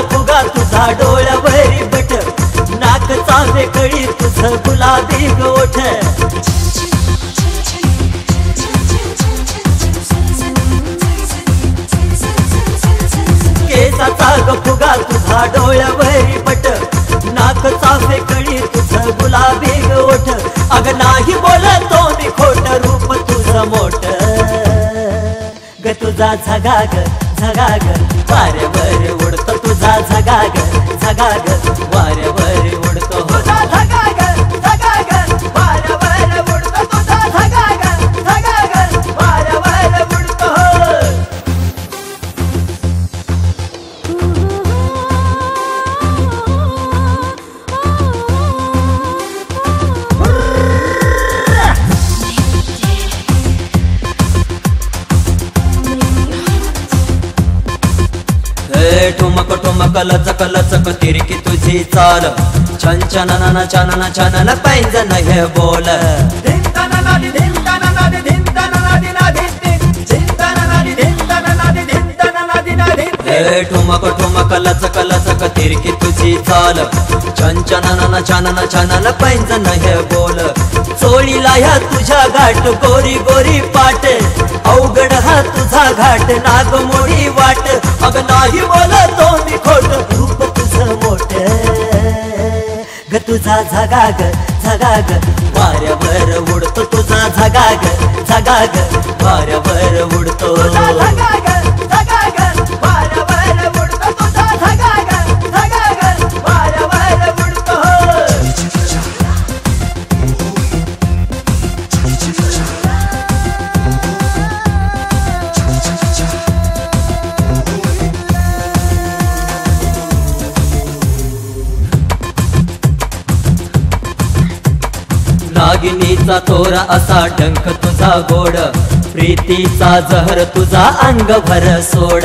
फुगा तुझा डोळ्यावरी बट नाकचा वेकळी तुझं गुलाबी गोठ केसाचा फुगा तुझा डोळ्यावरी बट नाकचा वेकळी तुझं गुलाबी गोठ अग नाही बोलतो मी खोट रूप तुझं मोठ ग तुझा झगाग झगाग वाऱ्यावर उडतो तुझा झगाग झगाग वाऱ्यावर उडतो तुझा झगाग झगाग वाऱ्यावर उडतो तुझा झगाग झगाग वाऱ्यावर उडतो ठुमक ठुमक लचक लचक तिरकी तुझी चाल छन छनना छनना छनना पैंजन हे बोल ठुमक ठुमक लचक लचक तिरकी तुझी चाल छन छनना छनना छनना पैंजन हे बोल चोळीला ह्या तुझ्या घाट गोरी गोरी पाट अवघड हा तुझा घाट नागमोडी वाट अग नाही बोलतो मी खोट रूप तुझं मोठ ग तुझा झगाग झगाग वाऱ्यावर उडतो तुझा झगाग झगाग वाऱ्यावर उडतो झगाग झगाग वाऱ्यावर उडतो तुझा झगाग झगाग वाऱ्यावर उडतो नागिनीचा तोरा असा डंक तुझा गोड प्रीतीचा जहर तुझा अंग भर सोड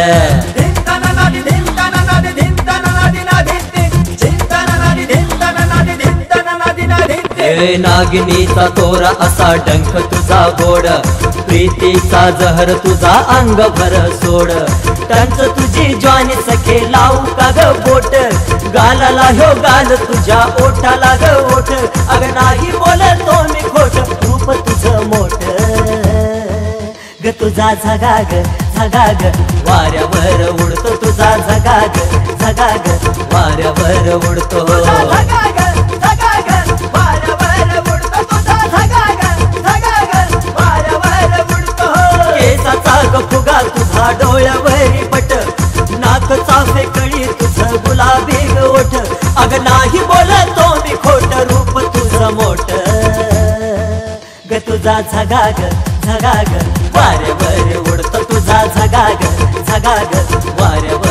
नागिनीचा तोरा असा डंक तुझा गोड प्रीतीचा जहर तुझा अंग भर सोड टंच तुझी ज्वानी सखे लावू का ग बोट गालाला ह्यो गाल तुझ्या ओठाला ग ओठ अग नाही बोलतो मी खोट रूप तुझं मोठ ग तुझा झगाग झगाग वाऱ्यावर उडतो तुझा झगाग झगाग वाऱ्यावर उडतो झगाग झगाग वाऱ्यावर उडतो तुझा झगाग झगाग वाऱ्यावर उडतो केसाचा फुगा तुझा डोळ्यावरी पट नाकचा फेकळी तुझं गुलाबी गोठ अग नाही बोलतो मी खोट रूप तुझं मोठ ग तुझा झगाग झगाग वाऱ्यावर उडतो तुझा झगाग झगाग वाऱ्यावर